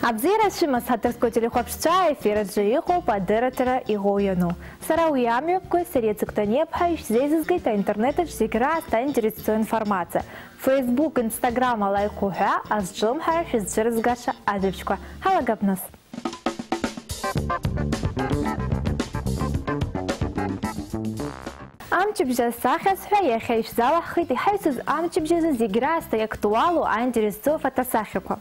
Абзирас шимас хатарско телехопшча эфира джиихо падератера и гояну. Сара уямюбко серецектанеп хайш зезизгайта интернетыш зигра ста интересует информация. Facebook, Instagram алайкуха, азджом хайш изджирзгаша адевчко. Халагабнас. Амчибжа сахас хая хайш залахити хайсуз амчибжа зигра ста актуалу а интересует фотосахико.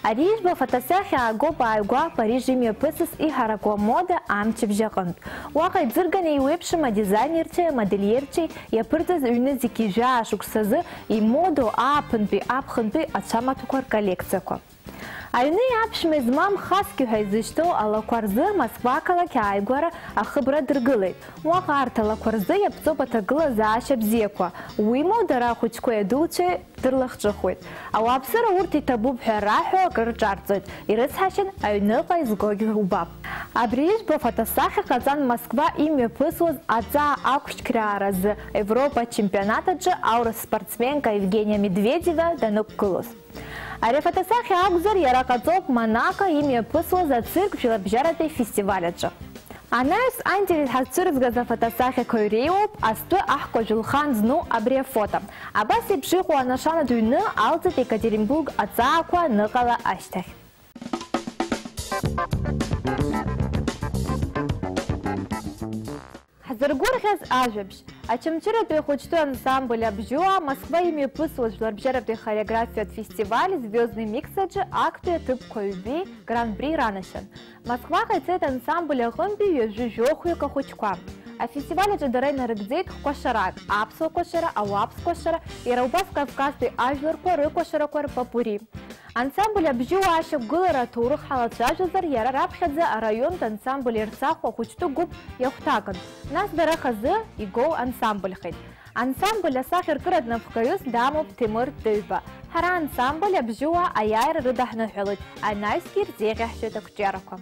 Ариж ба фотосахия агоба айгуа Парижиме пысыс и харакуа мода амчып жақын. Уақай дзыргане и уепшима дизайнерче, модельерче, япыртыз үйні зикижа шуксазы и моду апынпи, апхынпи ачаматукар коллекцияко. Айны апшме змам хаски хайзышто ала кварзы Москва калаки айгуара ахыбра дыргылайт. Уаqa артала кварзы япцо батагыла заашап зеква. Уимо дара хучко ядулче дырлахчыхует. Ауапсыра урти табуб херахо кырчарцыт. Ирысхашин айныqa изгоги убаб. Абриж ба фотосахи Казан Москва имя пысвоз отца акушкряразы Европа чемпионатаджы аура спортсменка Евгения Медведева данук кылыс. Ари фотосахи агзар яракацоп Монако имя пысвоз за цирк филабжаратой фестиваляджы. Анайс антирит хацырзга за фотосахи койреоп, асты ахко жылхан зну абре фото. Абаси пшиху анашана дүйны Алтыт Екатеринбург ацааква ныкала аштах. Хазыргурхез ажвебш. А чемчира той хочтой ансамбль Абжуа Москва имя пысвоз жларбжаратой хореографии от фестиваля «Звездный миксаджи» актуя тып койби гран-при ранашен. Москва хайцет ансамбль агымби южи жохуя кахучква. А фестиваль же дарейна рыгдзейт кошарак, апсо кошара, ауапс кошара, и раубас кавказный ажлар коры кошара кор папури. Ансамбль Абжуа ашып гылара турых халатжажызар яра рапхадзе район ансамбль ирцаху хучту губ яхтаган. Нас дарахазы и гоу ансамбль хит. Ансамбль асахир кырадна вкаюс дамуб Тимур Тыйба. Хара ансамбль Абжуа аяйр рыдахна хылыт, а найскир зегахши такчарако.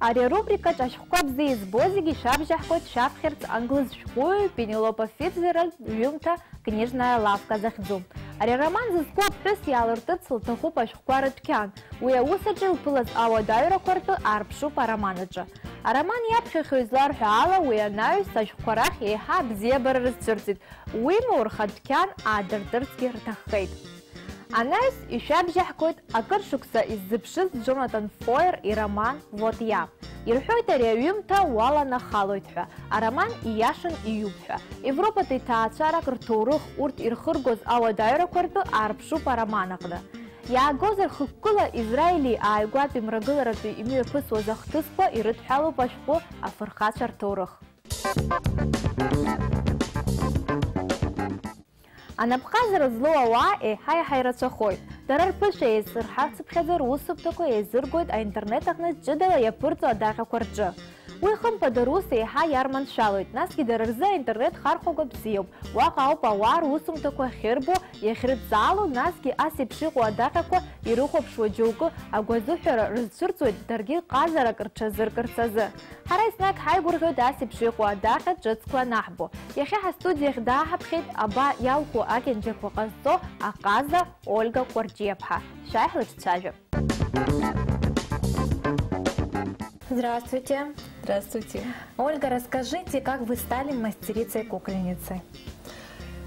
Ари рубрика чашхкобзи из бозиги шабжахкот шабхерц англыз шкую Пенелопа Фицджеральд юмта книжная лавка захдзу. Ари роман зископ плюс ялыртыт сылтаху пашхкуары ткян. Уя усаджил пылаз авадайра корту арпшу по романаджа. А роман япхиху излар хуала уя наю сашхкуарах еха бзебар расцурцит. Уйма урхат ткян адырдырцки ртаххейт. Анайс и шабжахкот акыршукса из зыпшиз Джонатан Фойер и роман «Вот я». Ирхойта реюмта уала нахалойтха, а роман и яшин и юбха. Европа ты таачара картурых урт ирхыргоз авадайра корту арпшу по романахда. Я гозер хуккула Израили айгуат имрагыларату имею пысво захтыспо и рытхалу пашпо афырхачар турых. Анабхазар злоа и хай-хайрацахой. Дарар пыше из рхацыпхазар усуптако и зыргойд, а интернетахны джидала я пырту адаха кварджа. Уйхам подарусы и хай ярман шалует. Наски дарарза интернет хархога бзиёб. Уаха опа вар усумтако хербо и хридзалу наски асипшику адаха и рухоп шваджуку, а гвазухера разцурцует дарги казара кырчазыр кырцазы. Харайснак хай гургойд асипшику адаха джетскла нахбо. Яхеха студиях даха пхит аба ялку агенджеку казто, а каза Ольга Кварджепха. Шайхлыч чажев. Здравствуйте. Здравствуйте. Ольга, расскажите, как вы стали мастерицей-кукольницей?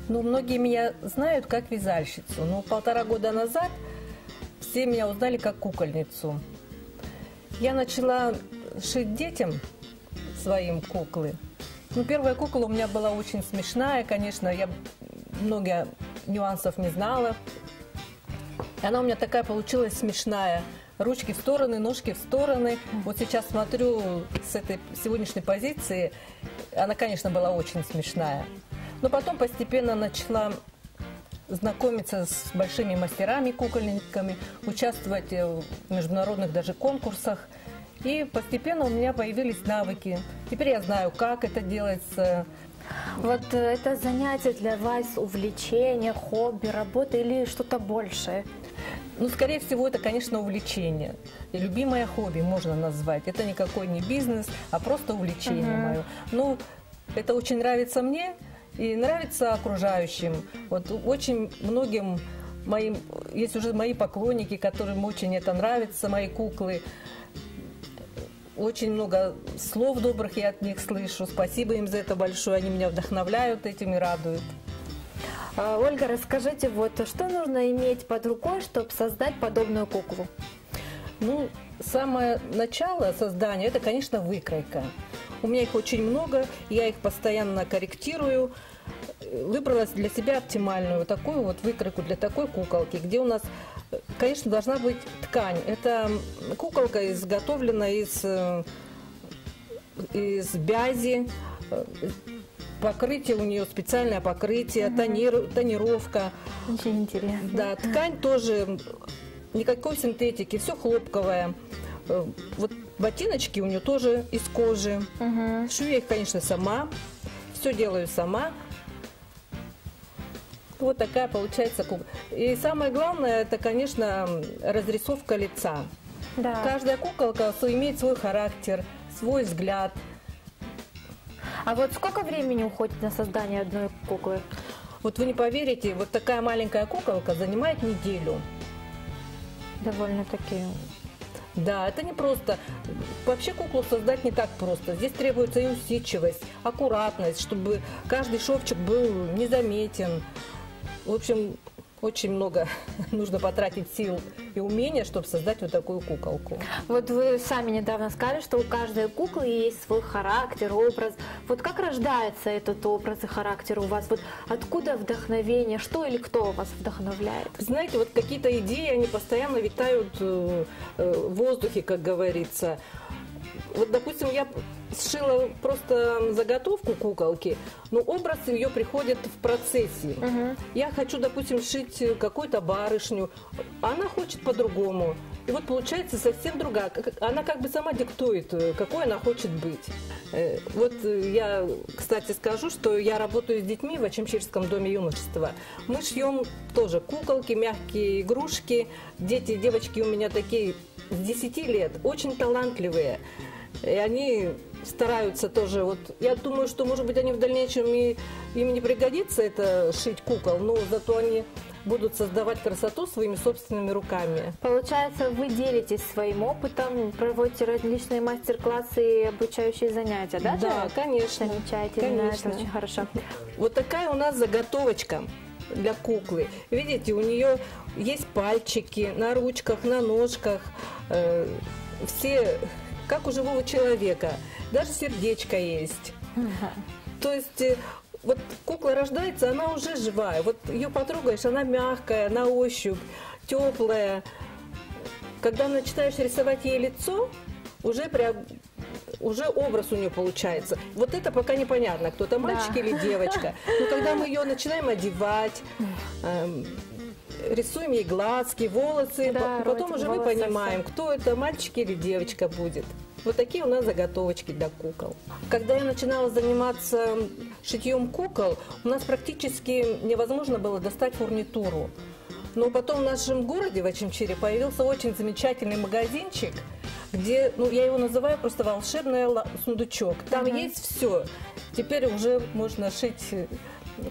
Ну, многие меня знают как вязальщицу, но 1,5 года назад все меня узнали как кукольницу. Я начала шить детям своим куклы. Ну, первая кукла у меня была очень смешная, конечно, я много нюансов не знала. И она у меня такая получилась смешная. Ручки в стороны, ножки в стороны. Вот сейчас смотрю с этой сегодняшней позиции, она, конечно, была очень смешная. Но потом постепенно начала знакомиться с большими мастерами, кукольниками, участвовать в международных даже конкурсах. И постепенно у меня появились навыки. Теперь я знаю, как это делается. Вот это занятие для вас увлечение, хобби, работа или что-то большее? Ну, скорее всего, это, конечно, увлечение. И любимое хобби можно назвать. Это никакой не бизнес, а просто увлечение мое. Ну, это очень нравится мне и нравится окружающим. Вот очень многим моим, есть уже мои поклонники, которым очень это нравится, мои куклы. Очень много слов добрых я от них слышу. Спасибо им за это большое. Они меня вдохновляют этим и радуют. Ольга, расскажите, вот что нужно иметь под рукой, чтобы создать подобную куклу? Ну, самое начало создания – это, конечно, выкройка. У меня их очень много, я их постоянно корректирую. Выбрала для себя оптимальную вот такую вот выкройку для такой куколки, где у нас, конечно, должна быть ткань. Это куколка изготовлена из бязи. Покрытие у нее специальное покрытие, тонировка. Очень интересно. Да, ткань тоже никакой синтетики, все хлопковое. Вот ботиночки у нее тоже из кожи. Шью я их, конечно, сама. Все делаю сама. Вот такая получается кукла. И самое главное, это, конечно, разрисовка лица. Да. Каждая куколка имеет свой характер, свой взгляд. А вот сколько времени уходит на создание одной куклы? Вот вы не поверите, вот такая маленькая куколка занимает неделю. Довольно-таки. Да, это не просто. Вообще куклу создать не так просто. Здесь требуется и усидчивость, аккуратность, чтобы каждый шовчик был незаметен. В общем, очень много нужно потратить сил и умения, чтобы создать вот такую куколку. Вот вы сами недавно сказали, что у каждой куклы есть свой характер, образ. Вот как рождается этот образ и характер у вас? Вот откуда вдохновение? Что или кто вас вдохновляет? Знаете, вот какие-то идеи, они постоянно витают в воздухе, как говорится. Вот, допустим, я сшила просто заготовку куколки, но образ ее приходит в процессе. Я хочу, допустим, шить какую-то барышню, а она хочет по-другому. И вот получается совсем другая. Она как бы сама диктует, какой она хочет быть. Вот я, кстати, скажу, что я работаю с детьми в Очимчирском доме юношества. Мы шьем тоже куколки, мягкие игрушки. Дети, девочки у меня такие с 10 лет, очень талантливые. И они стараются тоже, вот я думаю, что, может быть, они в дальнейшем им не пригодится это шить кукол, но зато они будут создавать красоту своими собственными руками. Получается, вы делитесь своим опытом, проводите различные мастер-классы и обучающие занятия, да? Да, конечно. Замечательно, Конечно. это очень хорошо. Вот такая у нас заготовочка для куклы. Видите, у нее есть пальчики на ручках, на ножках, все как у живого человека. Даже сердечко есть. То есть вот кукла рождается, она уже живая. Вот ее потрогаешь, она мягкая, на ощупь, теплая. Когда начинаешь рисовать ей лицо, уже образ у нее получается. Вот это пока непонятно, кто-то мальчик или девочка. Но когда мы ее начинаем одевать, рисуем ей глазки, волосы, Да, потом ротик, уже мы волосы, понимаем, кто это, мальчик или девочка будет. Вот такие у нас заготовочки для кукол. Когда я начинала заниматься шитьем кукол, у нас практически невозможно было достать фурнитуру. Но потом в нашем городе, в Очимчире, появился очень замечательный магазинчик, где, ну, я его называю просто волшебный сундучок. Там есть все. Теперь уже можно шить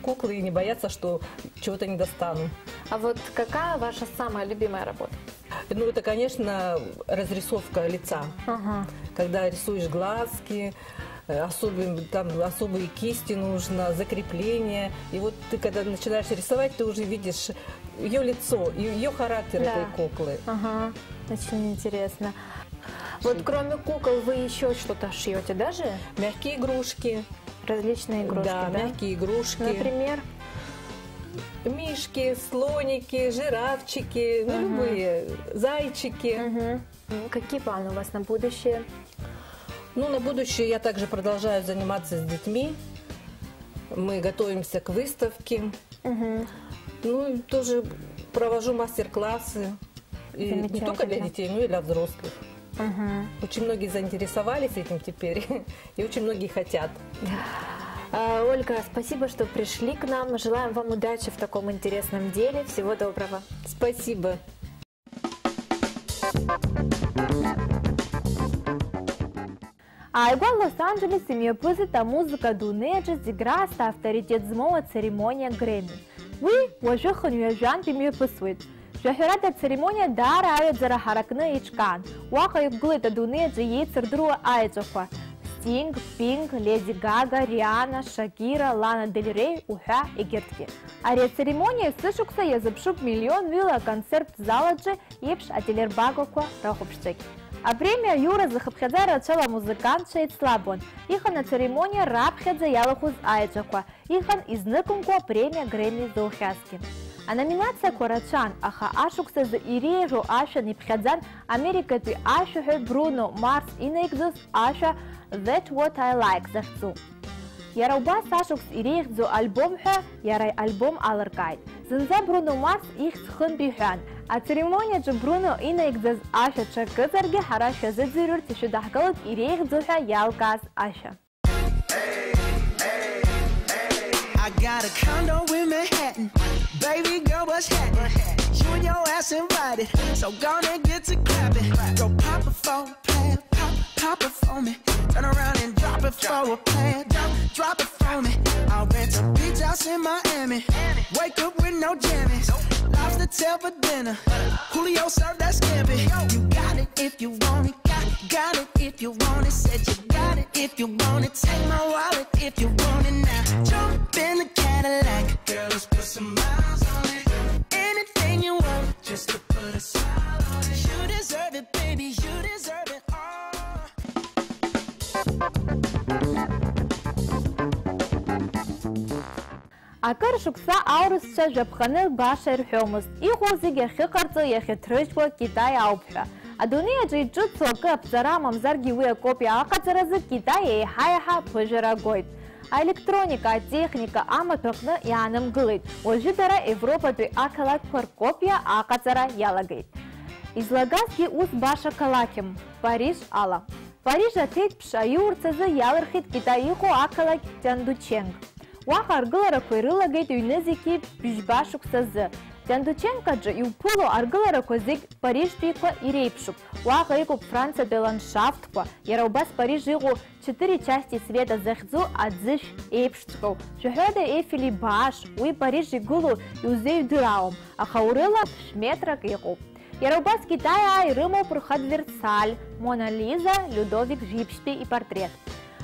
куклы и не бояться, что чего-то не достану. А вот какая ваша самая любимая работа? Ну, это, конечно, разрисовка лица. Когда рисуешь глазки, особые кисти нужно, закрепление. И вот ты, когда начинаешь рисовать, ты уже видишь ее лицо, ее характер этой куклы. Очень интересно. Вот кроме кукол вы еще что-то шьете даже? Мягкие игрушки. Различные игрушки, да? мягкие игрушки. Например? Мишки, слоники, жирафчики, ну, любые, зайчики. Какие планы у вас на будущее? Ну, на будущее я также продолжаю заниматься с детьми. Мы готовимся к выставке. Ну, и тоже провожу мастер-классы. И не только для детей, но и для взрослых. Очень многие заинтересовались этим теперь, и очень многие хотят. Ольга, спасибо, что пришли к нам. Желаем вам удачи в таком интересном деле. Всего доброго. Спасибо. Айгуан Лос-Анджелес имеет музыка дунеджи зиграста авторитет змова церемония Грэмми. Вы уже ханюяжан имеет. Жахирата церемония дара ает зара харакны ичкан. Уаха юглыта дунеджи яйцер друа айджахва. Стинг, Пинк, Леди Гага, Риана, Шакира, Лана Дель Рей, Уха и Гертки. Ария церемония сышукса языпшуп миллион вилла концерт заладжи епш ателербагоква рахупштеки. А премия Юра захапхедзе рачала музыкант шейт слабон. Ихан на церемонии рабхедзе ялахуз айджаква. Ихан изныкумква премия Грэмми заухяски. А номинация Корачан аха ашукса за ирежу аша нипхедзан Америка ты аша хэ Бруно Марс инэкзус аша That's What I Like захцу. Ярауба сашукс ирежзу альбом хэ ярай альбом аларкайт. Зынза Бруно Марс их схын бихан. А церемония же Бруно инэкзус аша чакызарге хараша зэдзирюр тишу дахгалык ирежзу хэ ялкас аша. I got a condo in Manhattan. Baby girl, what's happening? You and your ass invited, so gonna get to clapping. Go pop it for a plan, pop it for me. Turn around and drop it for a plan, drop it for me. I'll rent a beach house in Miami. Wake up with no jammies. Lobster tail for dinner. Julio served that scampi. You got it if you want it. Got it if you want it. Said you got it if you want it. Take my wallet if you want it now. Jump in the Cadillac. Girl, let's put some miles on it. Anything you want, just to put a smile on it. You deserve it, baby. You deserve it all. Акыр шукса аурысча жапханы баша ирхёмыз. Ихозиге хикарцы яхитрычва Китай аупха. Адуния джи джутсу акы абзара мамзарги уя копия акацаразы Китай ехаяха пыжыра гойд. А электроника, техника ама пөхны яным гылыд. Ожидара Европа туй акалак пыр копия акацара ялагыд. Излагаски уз баша калаким. Париж ала. Париж атет пша юрцазы ялырхит Китайиху акалак Тяндученг. Уаха аргылара койрыла гейт уйнезики бишбашуксазы. Тяндученка джи юпулу аргылара козик Париж пиква и рейпшук. Уаха ику Франция де ландшафтква. Яраубас Париж игу 4 части света захзу адзыш эйпштсков. Шухеда Эйфели баш. Уи Париж игулу юзею дыраум. Ахаурыла шметрак игу. Яраубас Китая ирыму прухад Версаль, Мона Лиза, Людовик Жипшти и портрет.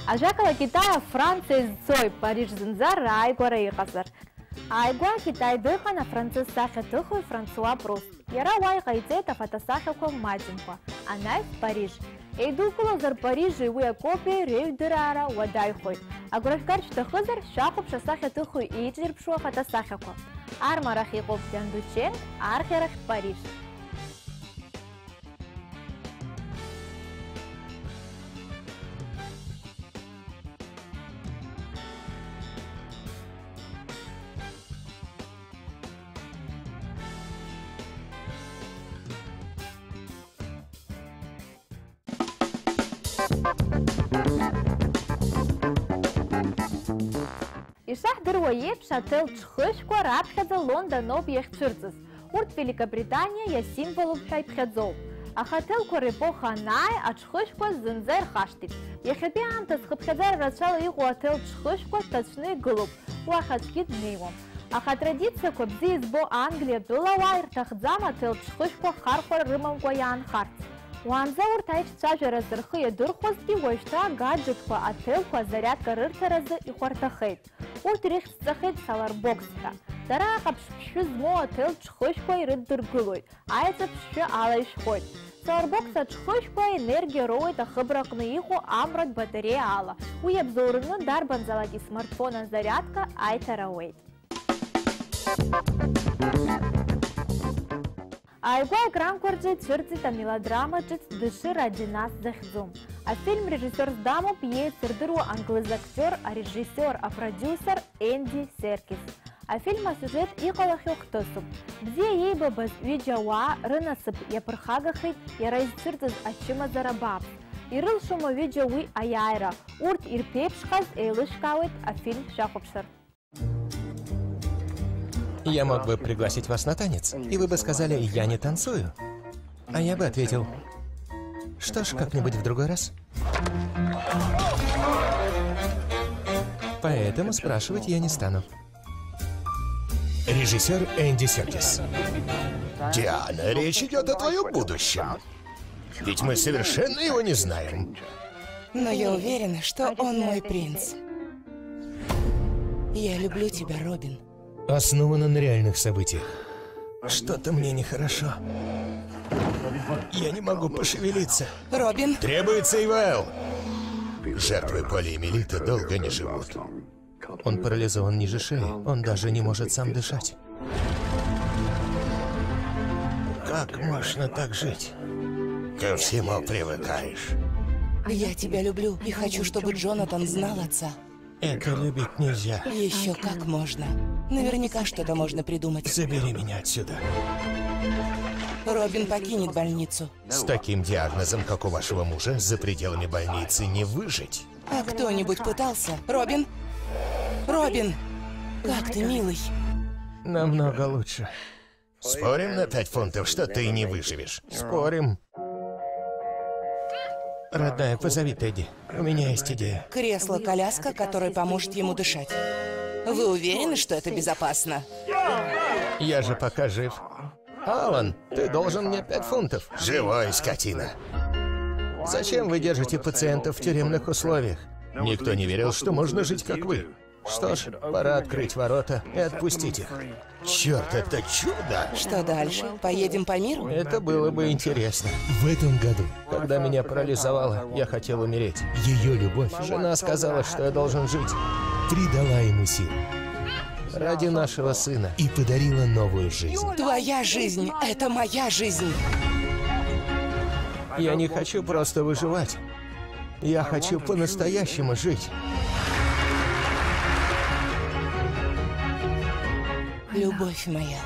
А жакала Китая Франция зой Париж зынзар айгуара иқасар. Айгуа Китай дыхана француз сахя тыху Франсуа Пруст. Яра уай гайцета фотосахяква мадинква. Анайс Париж. Эйдукуло зар Парижи уя копия рейдырара вадайхой. А графикар штахызар шахуп шасахя тыху иджирпшуа фотосахяква. Армарах иқоп Тяндученг, архерах Париж. Ишах дырвоеп шател чхышква рабхедza Лондонов ехчырцыз. Урт Великобритания я символов хайпхедзов. А хотелква репоха най, а чхышква зынзер хаштит. Ехепи амтас хапхедзер рачала игу отел чхышква точный глуп. Уахацкит дневом. Аха традиция кобзи избо Англия дулава иртахдзам отел чхышква хархвар рымамква ян харц. Уанза уртайч чажа разырхы ядырхвазги уашта гаджетква отелква зарядка рырцаразы и хвартахейт. Урт рихцахейт саларбоксха. Дара хапшпшу змо отел чхышква ирыддыргылой. Айца пшу алайшхойт. Саларбокса чхышква энергия роит ахыбракны иху амрат батарея ала. Уябзорыны дарбан залаги смартфона зарядка айтарауэйт. Айгуа экран кварджи цвырцита мелодрама чиц дыши ради нас захзум. А фильм режиссер сдаму пьет сырдыру англез-актер, а режиссер, а продюсер Энди Серкис. А фильма сюжет иқалах юқтысып. Бзе ейба баз виджауа рынасып япырхагахит ярайз цвырцыз ачима зарабаб. Ирыл шума виджауи аяйра. Урт ирпепшхаз эйлышкауит, а фильм шахупшар. Я мог бы пригласить вас на танец, и вы бы сказали «я не танцую». А я бы ответил: что ж, как-нибудь в другой раз. Поэтому спрашивать я не стану. Режиссер Энди Серкис. Диана, речь идет о твоем будущем. Ведь мы совершенно его не знаем. Но я уверена, что он мой принц. Я люблю тебя, Робин. Основано на реальных событиях. Что-то мне нехорошо. Я не могу пошевелиться. Робин? Требуется ИВЛ. Жертвы полиомиелита долго не живут. Он парализован ниже шеи. Он даже не может сам дышать. Как можно так жить? Ко всему привыкаешь. Я тебя люблю и хочу, чтобы Джонатан знал отца. Это любить нельзя. Еще как можно. Наверняка что-то можно придумать. Забери меня отсюда. Робин покинет больницу. С таким диагнозом, как у вашего мужа, за пределами больницы не выжить. А кто-нибудь пытался? Робин? Робин! Как ты, милый? Намного лучше. Спорим на 5 фунтов, что ты не выживешь? Спорим. Родная, позови Тедди. У меня есть идея. Кресло-коляска, которое поможет ему дышать. Вы уверены, что это безопасно? Я же пока жив. Алан, ты должен мне 5 фунтов. Живой, скотина. Зачем вы держите пациентов в тюремных условиях? Никто не верил, что можно жить, как вы. Что ж, пора открыть ворота и отпустить их. Черт, это чудо! Что дальше? Поедем по миру? Это было бы интересно. В этом году Когда меня парализовало, я хотел умереть. ее любовь Жена сказала, что я должен жить. придала ему сил Ради нашего сына. и подарила новую жизнь. Твоя жизнь — это моя жизнь. Я не хочу просто выживать. Я хочу по-настоящему жить. Любовь моя,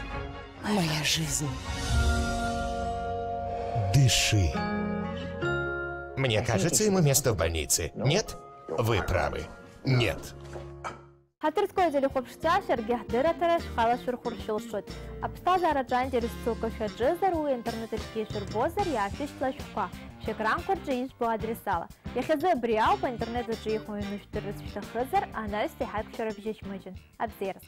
моя жизнь. Дыши. Мне кажется, ему место в больнице. Нет? Вы правы. Нет. Хатырской зели хопштя шергех дыратара шхала шурхуршилшут. Абстаза раджан дерисцука шаджизар у интернет-эльки шурбозар яфиш тлашука. Шекрам корджииш по адресала. Яхезе бриал по интернету джииху инуштырыс штахызар, а на стихак шарабжич мэджин. Абзерс.